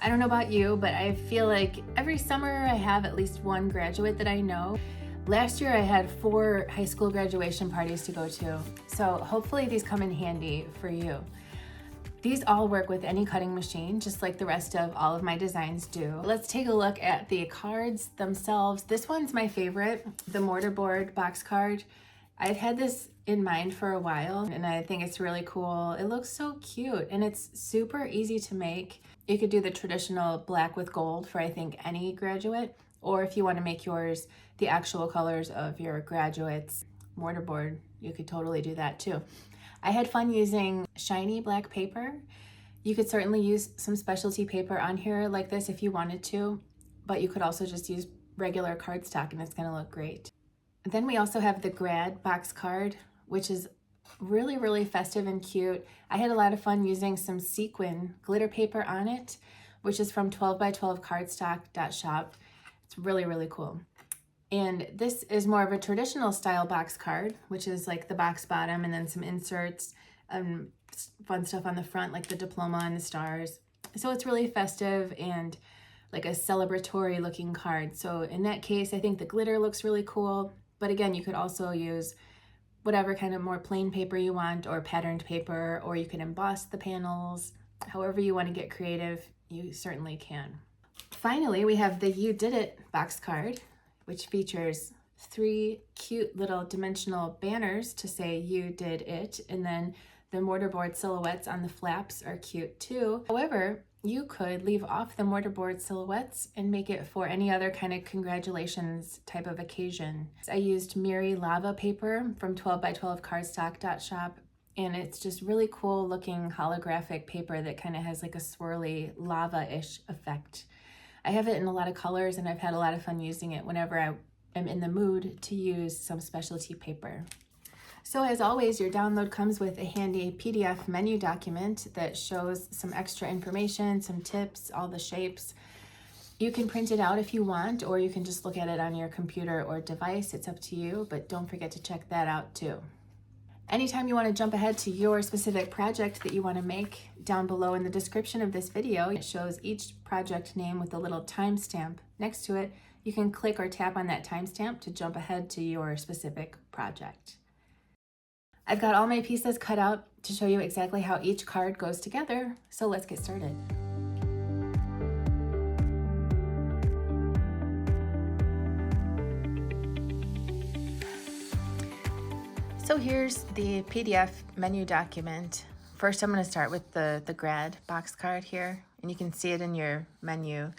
I don't know about you, but I feel like every summer I have at least one graduate that I know. Last year I had 4 high school graduation parties to go to, so hopefully these come in handy for you. These all work with any cutting machine, just like the rest of all of my designs do. Let's take a look at the cards themselves. This one's my favorite, the Mortarboard box card. I've had this in mind for a while and I think it's really cool. It looks so cute and it's super easy to make. You could do the traditional black with gold for I think any graduate, or if you want to make yours the actual colors of your graduate's mortarboard, you could totally do that too. I had fun using shiny black paper. You could certainly use some specialty paper on here like this if you wanted to, but you could also just use regular cardstock and it's gonna look great. Then we also have the Grad Box Card, which is really, really festive and cute. I had a lot of fun using some sequin glitter paper on it, which is from 12x12 cardstock.shop. It's really, really cool. And this is more of a traditional style box card, which is like the box bottom and then some inserts, fun stuff on the front, like the diploma and the stars. So it's really festive and like a celebratory looking card. So in that case, I think the glitter looks really cool. But again, you could also use whatever kind of more plain paper you want or patterned paper, or you can emboss the panels. However you want to get creative, you certainly can. Finally, we have the You Did It box card, which features 3 cute little dimensional banners to say you did it, and then the mortarboard silhouettes on the flaps are cute too. However, you could leave off the mortarboard silhouettes and make it for any other kind of congratulations type of occasion. I used Miri lava paper from 12x12 cardstock.shop, and it's just really cool looking holographic paper that kind of has like a swirly lava-ish effect. I have it in a lot of colors and I've had a lot of fun using it whenever I am in the mood to use some specialty paper. So as always, your download comes with a handy PDF menu document that shows some extra information, some tips, all the shapes. You can print it out if you want, or you can just look at it on your computer or device. It's up to you, but don't forget to check that out too. Anytime you want to jump ahead to your specific project that you want to make, down below in the description of this video, it shows each project name with a little timestamp next to it. You can click or tap on that timestamp to jump ahead to your specific project. I've got all my pieces cut out to show you exactly how each card goes together, so let's get started. So here's the PDF menu document. First, I'm going to start with the Grad box card here, and you can see it in your menu.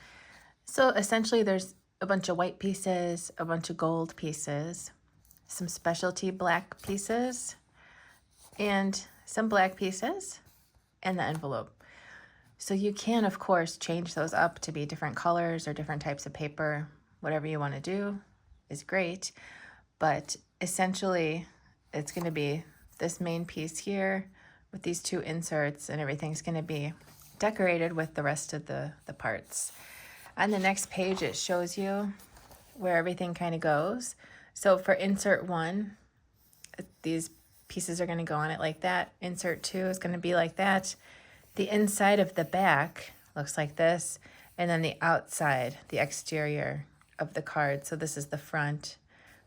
So essentially there's a bunch of white pieces, a bunch of gold pieces, some specialty black pieces, and some black pieces, and the envelope. So you can, of course, change those up to be different colors or different types of paper. Whatever you want to do is great, but essentially it's going to be this main piece here with these 2 inserts, and everything's going to be decorated with the rest of the parts. On the next page, it shows you where everything kind of goes. So for insert 1, these pieces are going to go on it like that. Insert 2 is going to be like that. The inside of the back looks like this, and then the outside, the exterior of the card. So this is the front,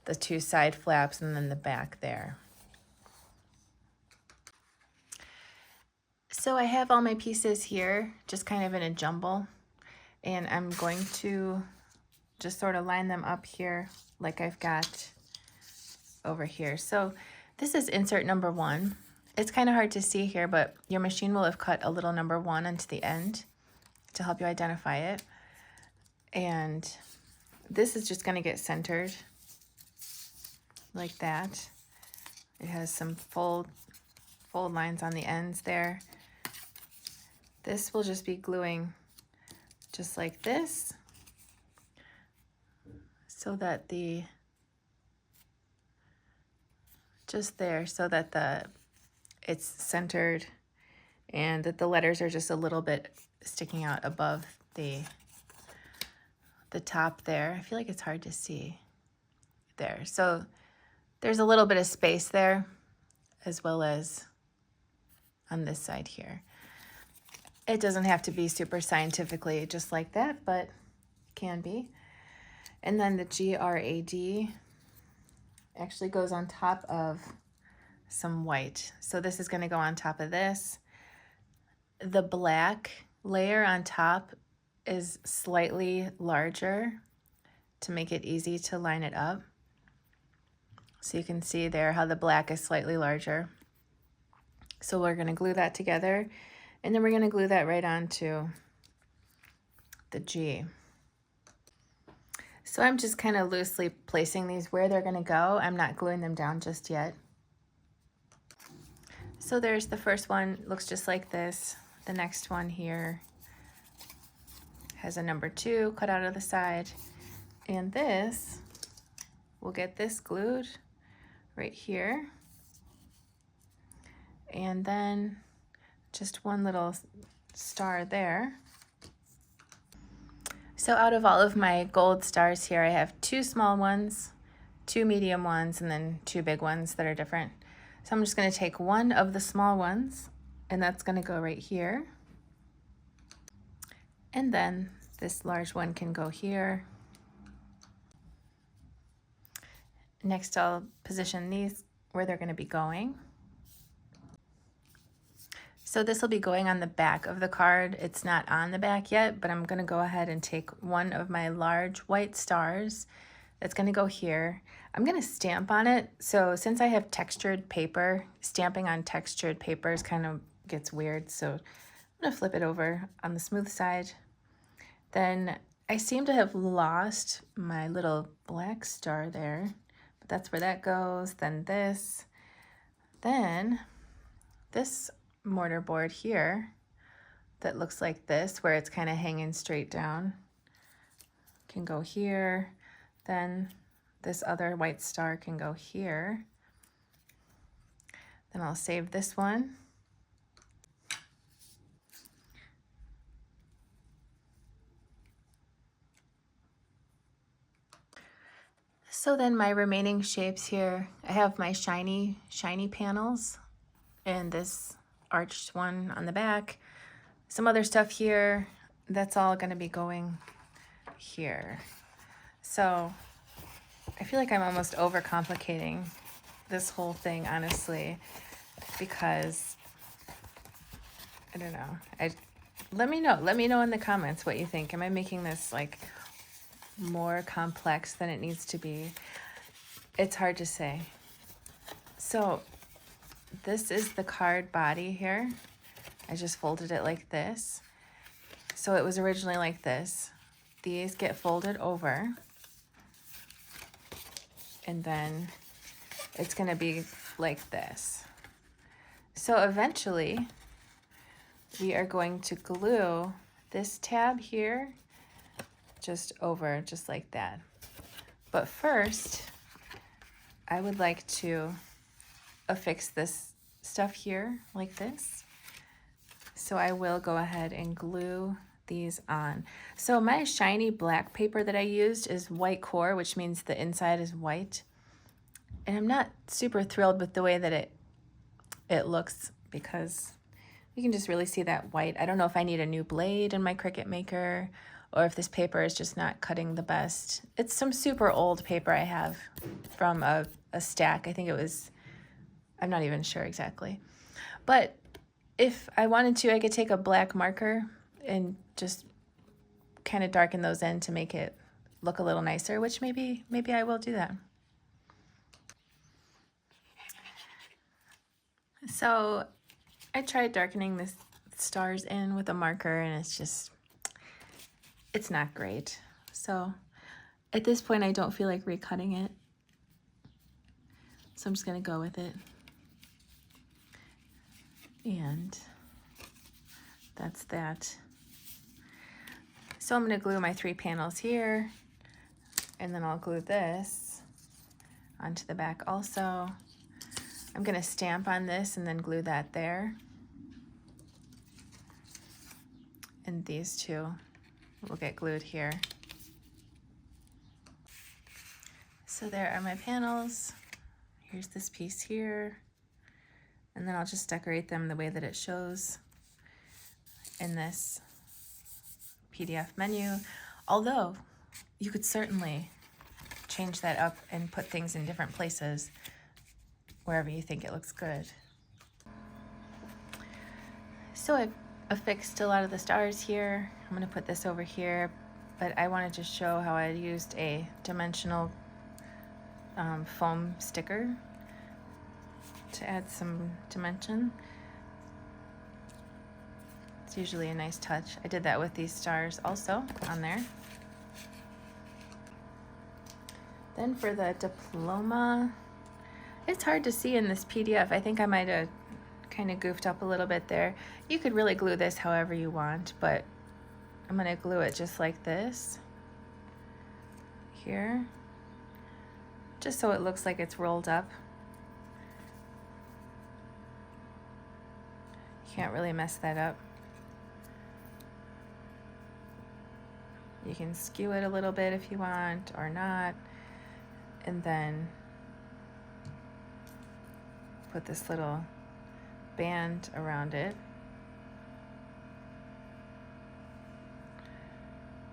the 2 side flaps, and then the back there. So I have all my pieces here, just kind of in a jumble, and I'm going to just sort of line them up here like I've got over here. So this is insert number 1. It's kind of hard to see here, but your machine will have cut a little number 1 into the end to help you identify it. And this is just going to get centered like that. It has some fold lines on the ends there. This will just be gluing just like this, so that just there, so that it's centered and that the letters are just a little bit sticking out above the top there. I feel like it's hard to see there. So there's a little bit of space there, as well as on this side here. It doesn't have to be super scientifically just like that, but can be. And then the GRAD actually goes on top of some white. So this is going to go on top of this. The black layer on top is slightly larger to make it easy to line it up. So you can see there how the black is slightly larger. So we're going to glue that together, and then we're going to glue that right onto the G. So I'm just kind of loosely placing these where they're going to go. I'm not gluing them down just yet. So there's the first one, looks just like this. The next one here has a number 2 cut out of the side. And this, we'll get this glued right here. And then just one little star there. So out of all of my gold stars here, I have 2 small ones, 2 medium ones, and then 2 big ones that are different. So I'm just going to take one of the small ones, and that's going to go right here. And then this large one can go here. Next, I'll position these where they're going to be going. So this will be going on the back of the card. It's not on the back yet, but I'm going to go ahead and take one of my large white stars that's going to go here. I'm going to stamp on it. So since I have textured paper, stamping on textured papers kind of gets weird. So I'm going to flip it over on the smooth side. Then I seem to have lost my little black star there, but that's where that goes. Then this mortar board here that looks like this, where it's kind of hanging straight down, can go here. Then this other white star can go here. Then I'll save this one. So then my remaining shapes here, I have my shiny panels and this arched one on the back. Some other stuff here, that's all going to be going here. So I feel like I'm almost overcomplicating this whole thing, honestly, because I don't know. Let me know in the comments what you think. Am I making this like more complex than it needs to be? It's hard to say. So this is the card body here. I just folded it like this. So it was originally like this. These get folded over, and then it's going to be like this. So eventually we are going to glue this tab here just over, just like that. But first, I would like to affix this stuff here like this. So I will go ahead and glue these on. So my shiny black paper that I used is white core, which means the inside is white. And I'm not super thrilled with the way that it looks, because you can just really see that white. I don't know if I need a new blade in my Cricut Maker, or if this paper is just not cutting the best. It's some super old paper I have from a stack. I think it was, I'm not even sure exactly. But if I wanted to, I could take a black marker and just kind of darken those in to make it look a little nicer, which maybe I will do that. So I tried darkening the stars in with a marker, and it's not great. So at this point, I don't feel like recutting it. So I'm just gonna go with it. And that's that. So I'm gonna glue my 3 panels here, and then I'll glue this onto the back also. I'm gonna stamp on this and then glue that there. And these 2 will get glued here. So there are my panels. Here's this piece here. And then I'll just decorate them the way that it shows. in this PDF menu, although you could certainly change that up and put things in different places wherever you think it looks good. So I've affixed a lot of the stars here. I'm going to put this over here, but I wanted to show how I used a dimensional foam sticker to add some dimension. It's usually a nice touch. I did that with these stars also on there. Then for the diploma, it's hard to see in this PDF. I think I might have kind of goofed up a little bit there. You could really glue this however you want, but I'm going to glue it just like this here, just so it looks like it's rolled up. You can't really mess that up. You can skew it a little bit if you want or not, and then put this little band around it.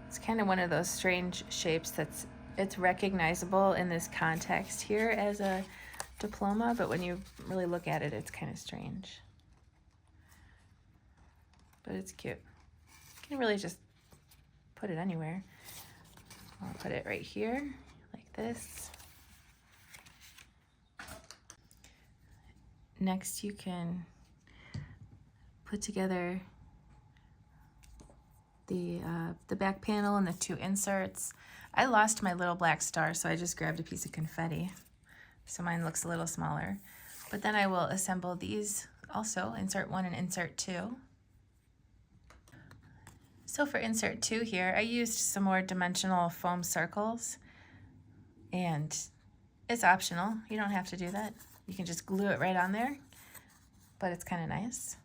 It's kind of one of those strange shapes it's recognizable in this context here as a diploma, but when you really look at it, it's kind of strange. But it's cute. You can really just put it anywhere. I'll put it right here, like this. Next, you can put together the back panel and the two inserts. I lost my little black star, so I just grabbed a piece of confetti. So mine looks a little smaller. But then I will assemble these also, insert 1 and insert 2. So for insert 2 here, I used some more dimensional foam circles, and it's optional. You don't have to do that. You can just glue it right on there, but it's kind of nice.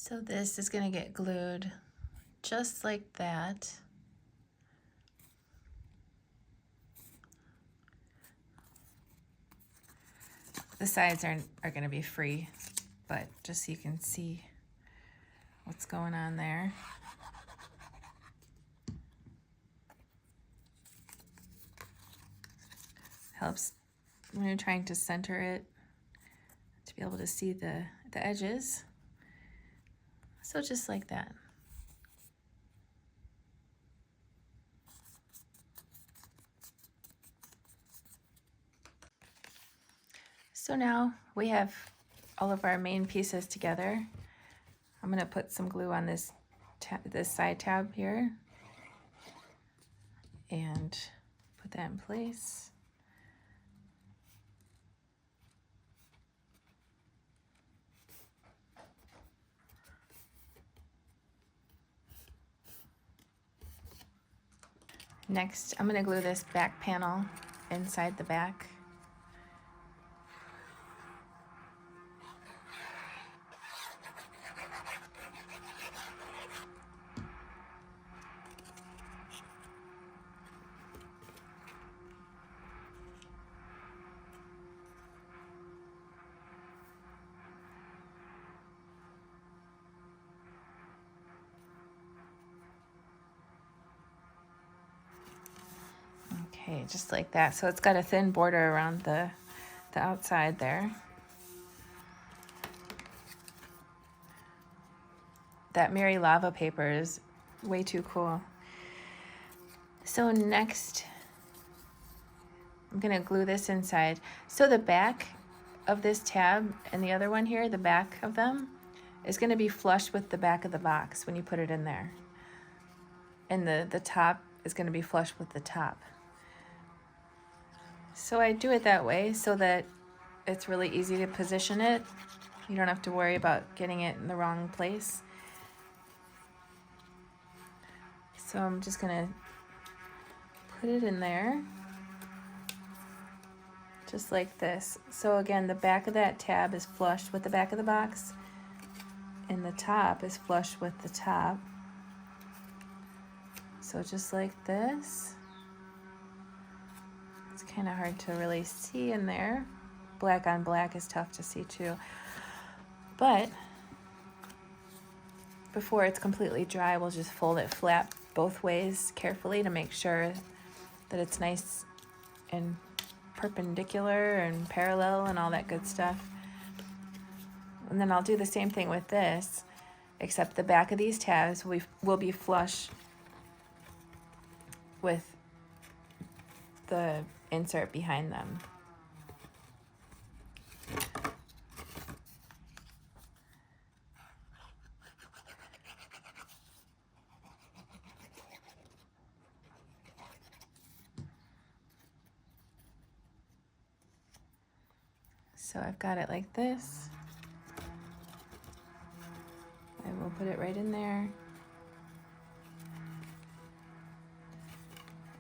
So this is going to get glued just like that. The sides are going to be free, but just so you can see what's going on there. Helps when you're trying to center it to be able to see the edges. So just like that. So now we have all of our main pieces together. I'm going to put some glue on this side tab here and put that in place. Next, I'm going to glue this back panel inside the back. Okay, just like that. So it's got a thin border around the outside there. That Mary lava paper is way too cool. So next, I'm gonna glue this inside. So the back of this tab and the other one here, the back of them, is gonna be flush with the back of the box when you put it in there. And the top is gonna be flush with the top. So I do it that way so that it's really easy to position it. You don't have to worry about getting it in the wrong place. So I'm just gonna put it in there, just like this. So again, the back of that tab is flush with the back of the box, and the top is flush with the top. So just like this. It's kind of hard to really see in there. Black on black is tough to see too. But before it's completely dry, we'll just fold it flat both ways carefully to make sure that it's nice and perpendicular and parallel and all that good stuff. And then I'll do the same thing with this, except the back of these tabs will be flush with the insert behind them. So I've got it like this. I will put it right in there.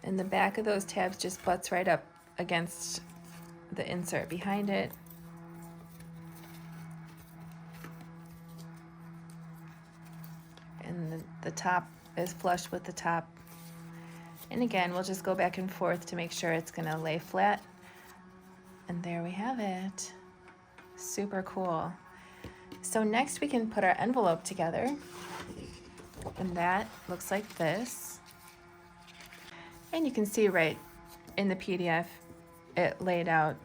And the back of those tabs just butts right up against the insert behind it. And the top is flush with the top. And again, we'll just go back and forth to make sure it's gonna lay flat. And there we have it. Super cool. So next we can put our envelope together. And that looks like this. And you can see right in the PDF it laid out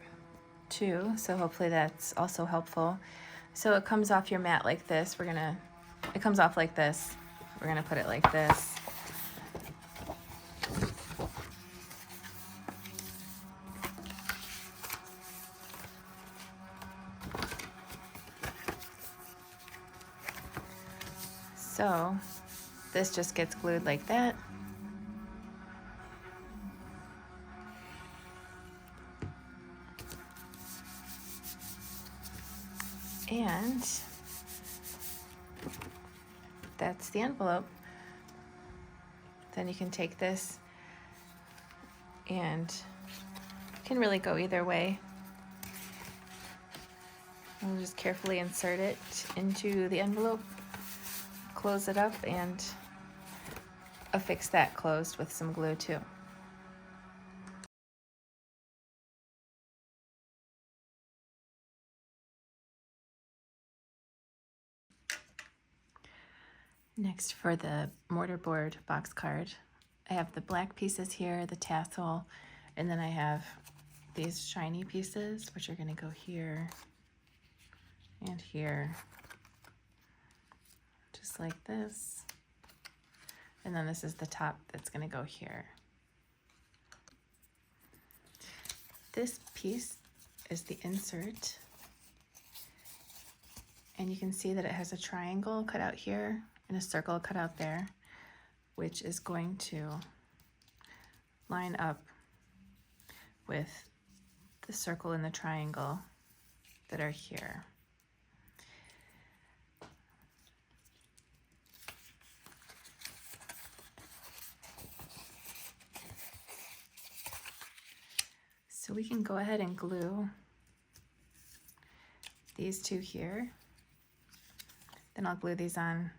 too, so hopefully that's also helpful. So it comes off your mat like this. It comes off like this. We're gonna put it like this. So this just gets glued like that. And that's the envelope. Then you can take this and you can really go either way. I'll just carefully insert it into the envelope, close it up, and affix that closed with some glue too. Next, for the Mortarboard box card, I have the black pieces here, the tassel, and then I have these shiny pieces, which are gonna go here and here, just like this. And then this is the top that's gonna go here. This piece is the insert, and you can see that it has a triangle cut out here and a circle cut out there, which is going to line up with the circle and the triangle that are here. So we can go ahead and glue these two here. Then I'll glue these on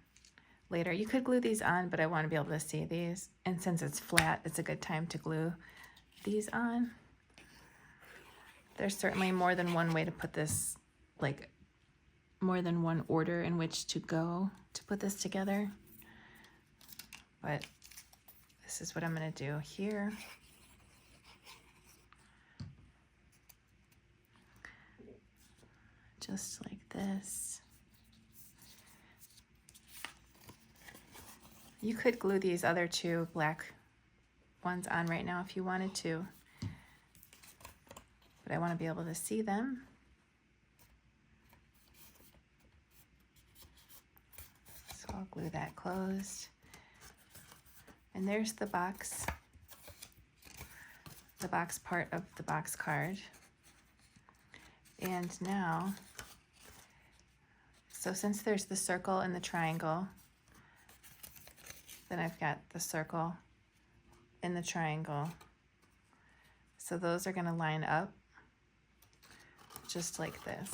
later. You could glue these on, but I want to be able to see these. And since it's flat, it's a good time to glue these on. There's certainly more than one way to put this, like more than one order in which to go to put this together. But this is what I'm going to do here. Just like this. You could glue these other two black ones on right now if you wanted to. but I want to be able to see them. So I'll glue that closed. And there's the box part of the box card. And now, so since there's the circle and the triangle, then I've got the circle and the triangle. So those are going to line up just like this.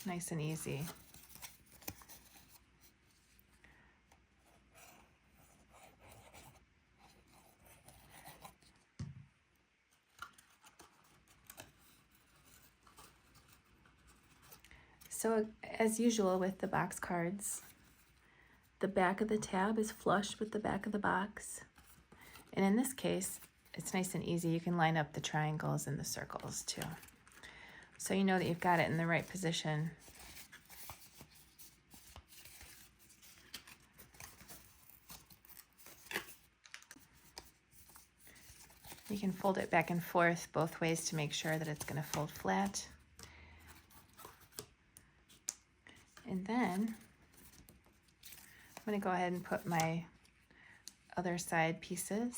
Nice and easy. So as usual with the box cards, the back of the tab is flush with the back of the box. And in this case, it's nice and easy. You can line up the triangles and the circles too. So you know that you've got it in the right position. You can fold it back and forth both ways to make sure that it's going to fold flat. And then I'm going to go ahead and put my other side pieces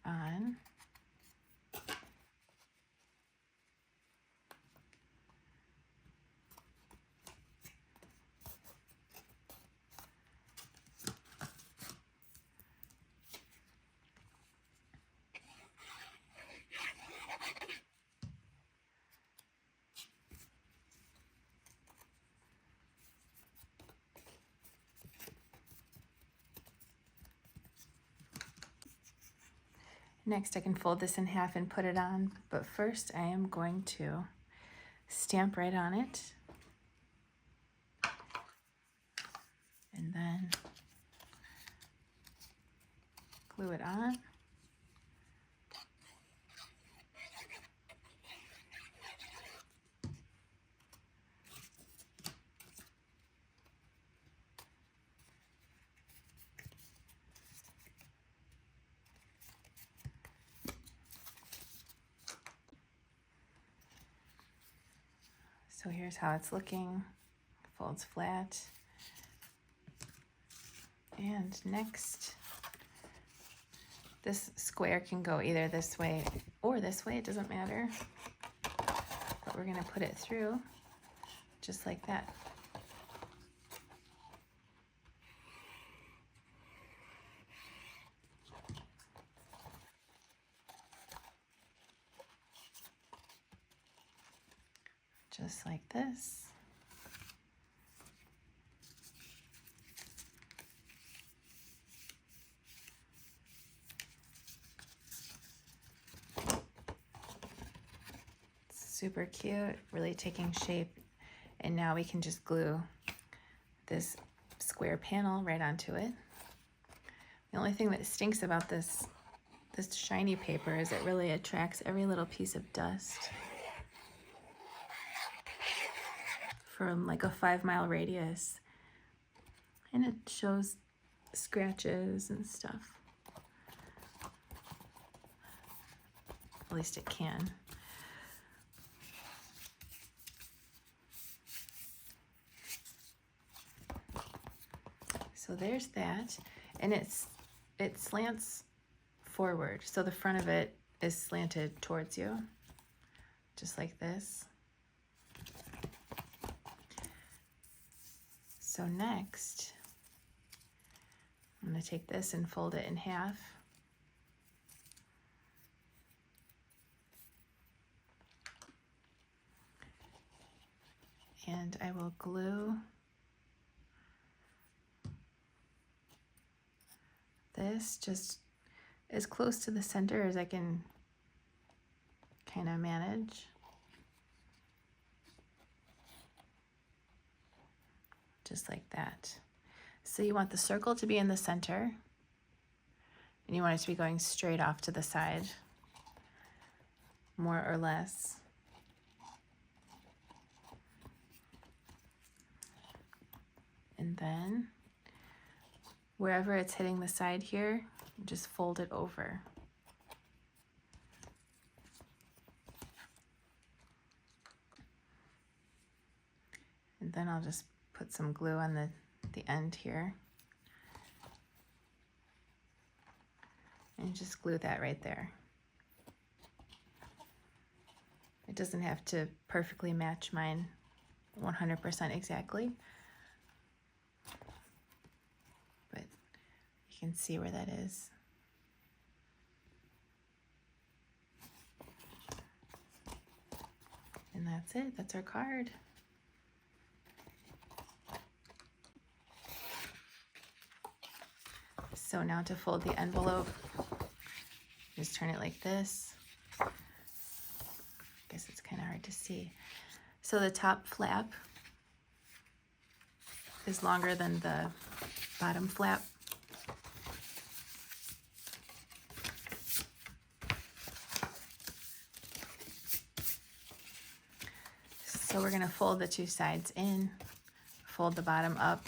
on. Next, I can fold this in half and put it on, but first I am going to stamp right on it, and then glue it on. So here's how it's looking. Folds flat. And next, this square can go either this way or this way, it doesn't matter. But we're gonna put it through just like that. Just like this. Super cute, really taking shape. And now we can just glue this square panel right onto it. The only thing that stinks about this shiny paper is it really attracts every little piece of dust from like a 5-mile radius. And it shows scratches and stuff. At least it can. So there's that, and it slants forward, so the front of it is slanted towards you, just like this. So next, I'm going to take this and fold it in half. And I will glue this just as close to the center as I can kind of manage. Just like that. So you want the circle to be in the center, and you want it to be going straight off to the side, more or less. And then wherever it's hitting the side here, Just fold it over. And then I'll just put some glue on the end here. And just glue that right there. It doesn't have to perfectly match mine 100% exactly, but you can see where that is. And that's it, that's our card. So now to fold the envelope, just turn it like this. I guess it's kind of hard to see. So the top flap is longer than the bottom flap. So we're going to fold the two sides in, fold the bottom up.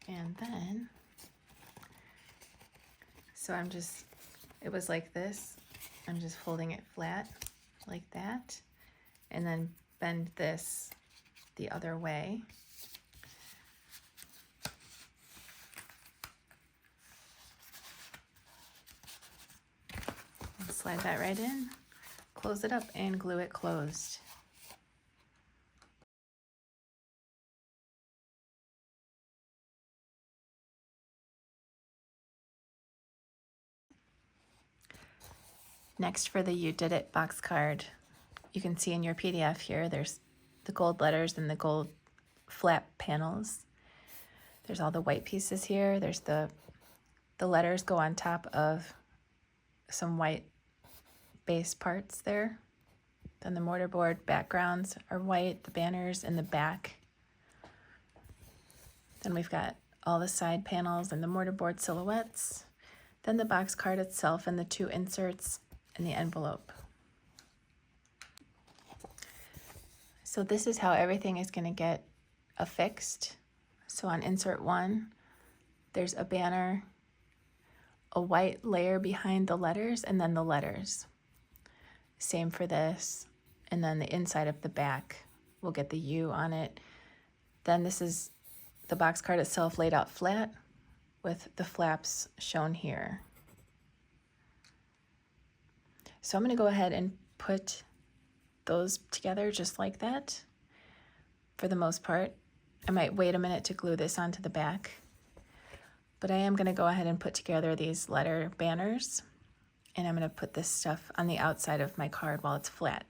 And then, so it was like this. I'm just folding it flat like that, and then bend this the other way. And slide that right in, close it up, and glue it closed. Next, for the You Did It box card, you can see in your PDF here, there's the gold letters and the gold flap panels. There's all the white pieces here. There's the letters go on top of some white base parts there. Then the mortarboard backgrounds are white, the banners in the back. Then we've got all the side panels and the mortarboard silhouettes. Then the box card itself and the two inserts and the envelope. So this is how everything is going to get affixed. So on insert 1, there's a banner, a white layer behind the letters, and then the letters. Same for this. And then the inside of the back will get the U on it. Then this is the box card itself laid out flat with the flaps shown here. So I'm going to go ahead and put those together just like that for the most part. I might wait a minute to glue this onto the back, but I am going to go ahead and put together these letter banners, and I'm going to put this stuff on the outside of my card while it's flat.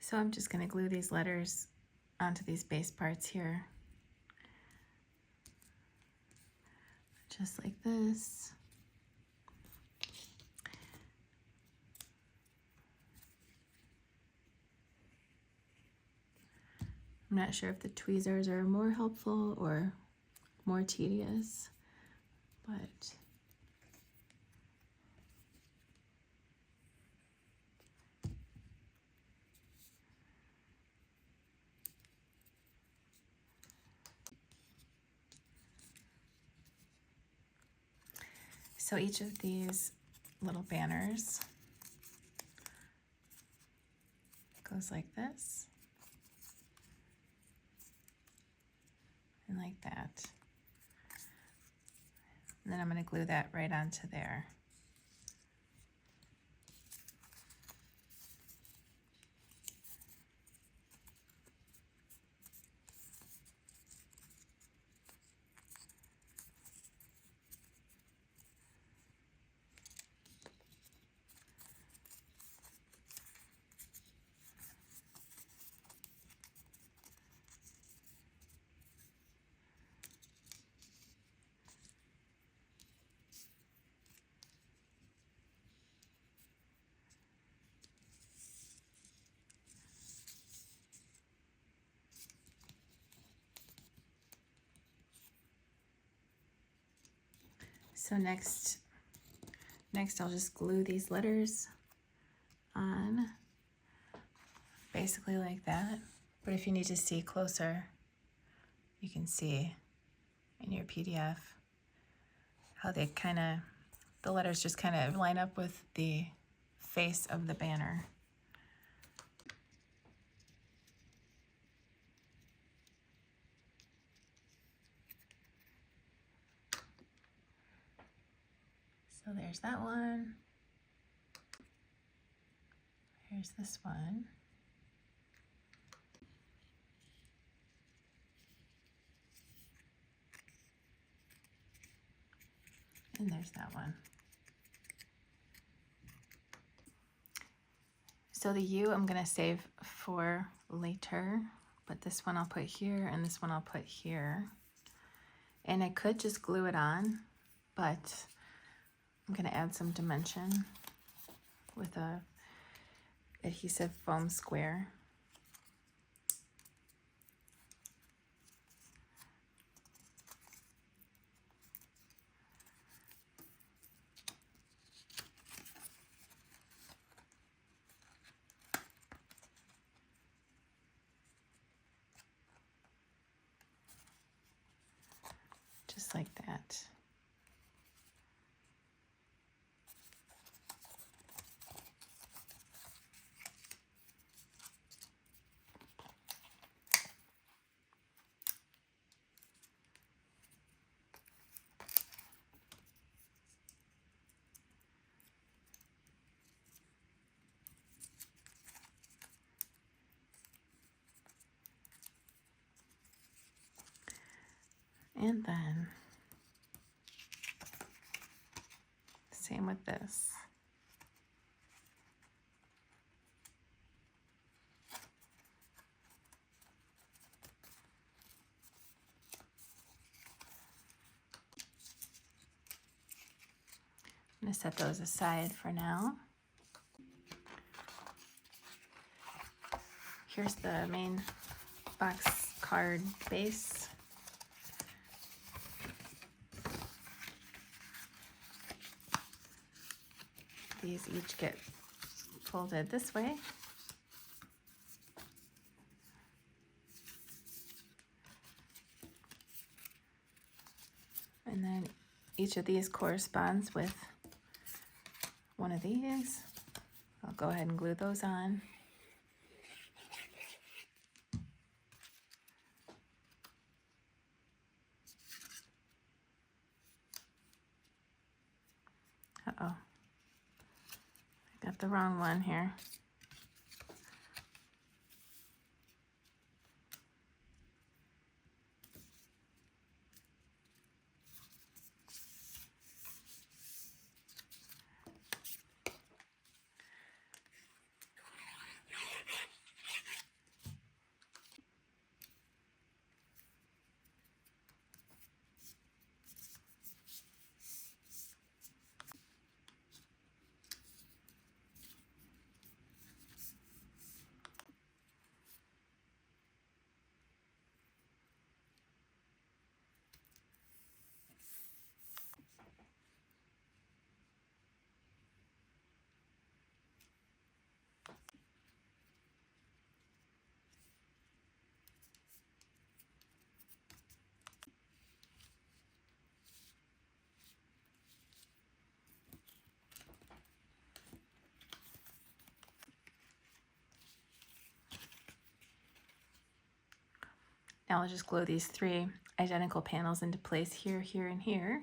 So I'm just going to glue these letters onto these base parts here. Just like this. I'm not sure if the tweezers are more helpful or more tedious, but so each of these little banners. It goes like this. And like that. And then I'm going to glue that right onto there. So next I'll just glue these letters on, basically like that. But if you need to see closer, you can see in your PDF how they the letters just kind of line up with the face of the banner. So there's that one. Here's this one. And there's that one. So the U I'm gonna save for later, but this one I'll put here and this one I'll put here. And I could just glue it on, but I'm gonna add some dimension with a adhesive foam square. Just like that. And then same with this. I'm going to set those aside for now. Here's the main box card base. These each get folded this way. And then each of these corresponds with one of these. I'll go ahead and glue those on. Uh-oh. I got the wrong one here. Now I'll just glue these 3 identical panels into place here, here, and here.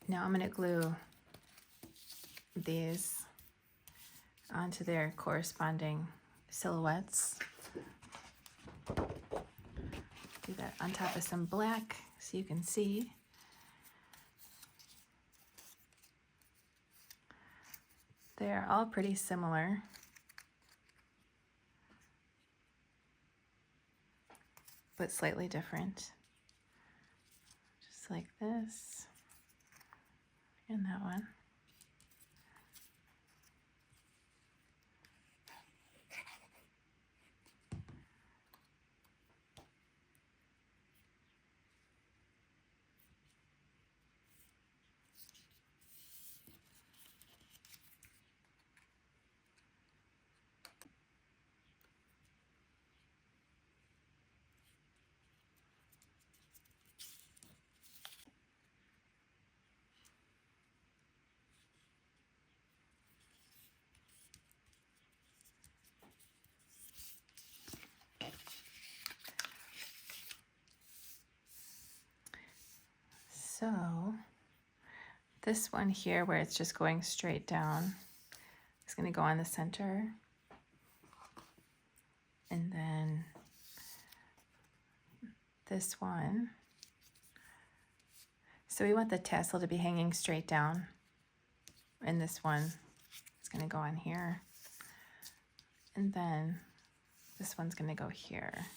Now I'm going to glue these onto their corresponding silhouettes. Do that on top of some black so you can see. They're all pretty similar, but slightly different. Just like this. And that one. So this one here where it's just going straight down is going to go on the center. And then this one. So we want the tassel to be hanging straight down. And this one is going to go on here. And then this one's going to go here.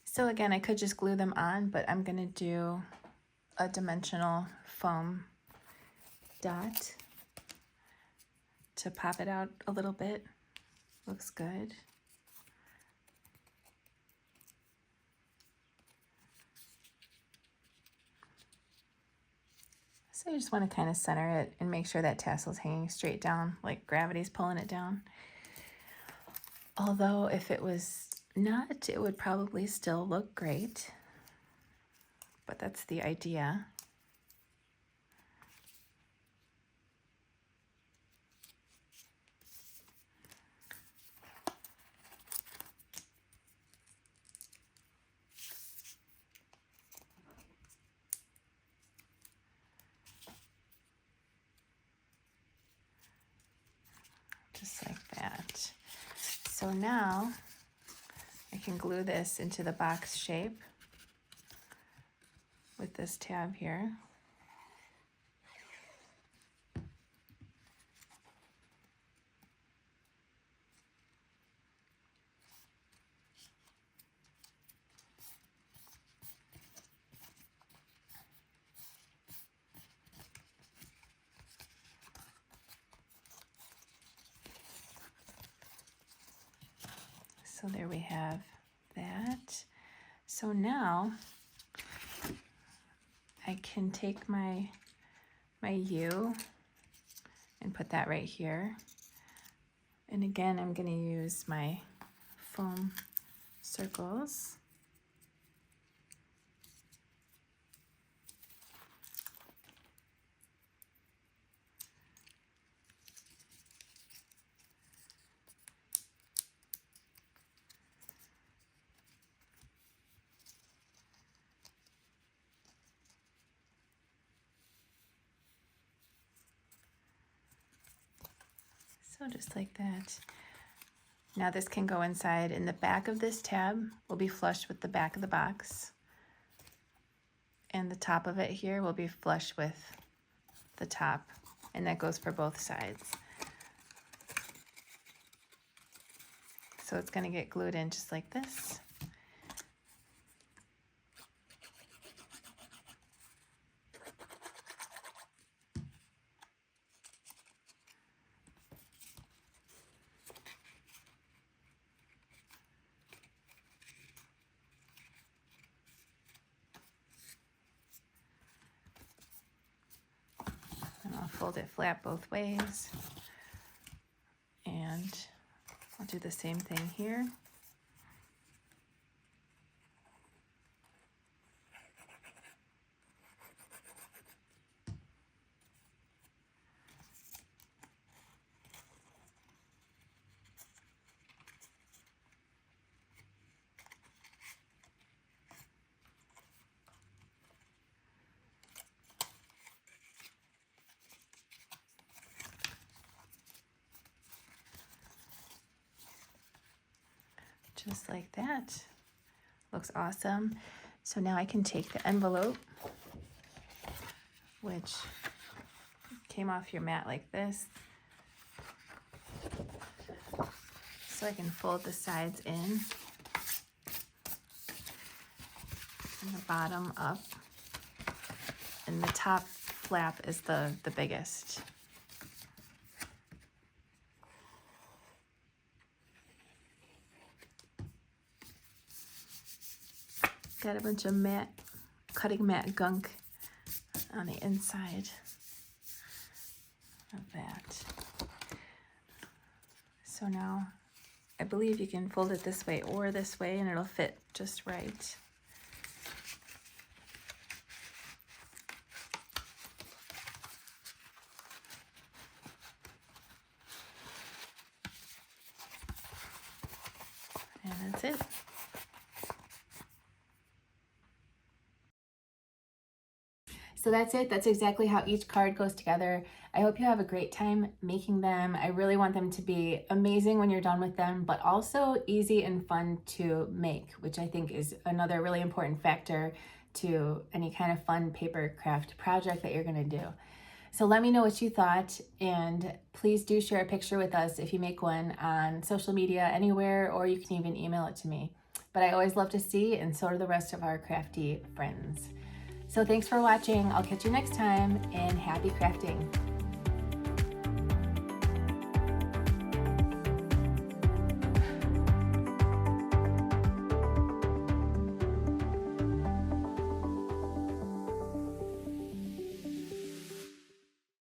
So again, I could just glue them on, but I'm going to do a dimensional foam dot to pop it out a little bit. Looks good. So you just want to kind of center it and make sure that tassel's hanging straight down, like gravity's pulling it down. Although if it was not, it would probably still look great, but that's the idea. Just like that. So now I can glue this into the box shape with this tab here. So there we have that. So now I can take my U and put that right here. And again, I'm going to use my foam circles. So just like that. Now this can go inside, and the back of this tab will be flush with the back of the box. And the top of it here will be flush with the top, and that goes for both sides. So it's going to get glued in just like this. fold it flat both ways. And I'll do the same thing here. Just like that. Looks awesome. So now I can take the envelope, which came off your mat like this. So I can fold the sides in and the bottom up. And the top flap is the biggest. Got a bunch of cutting mat gunk on the inside of that. So now I believe you can fold it this way or this way and it'll fit just right. And that's it. So that's it. That's exactly how each card goes together. I hope you have a great time making them. I really want them to be amazing when you're done with them, but also easy and fun to make, which I think is another really important factor to any kind of fun paper craft project that you're gonna do. So let me know what you thought, and please do share a picture with us if you make one on social media anywhere, or you can even email it to me. But I always love to see, and so do the rest of our crafty friends. So thanks for watching. I'll catch you next time, and happy crafting.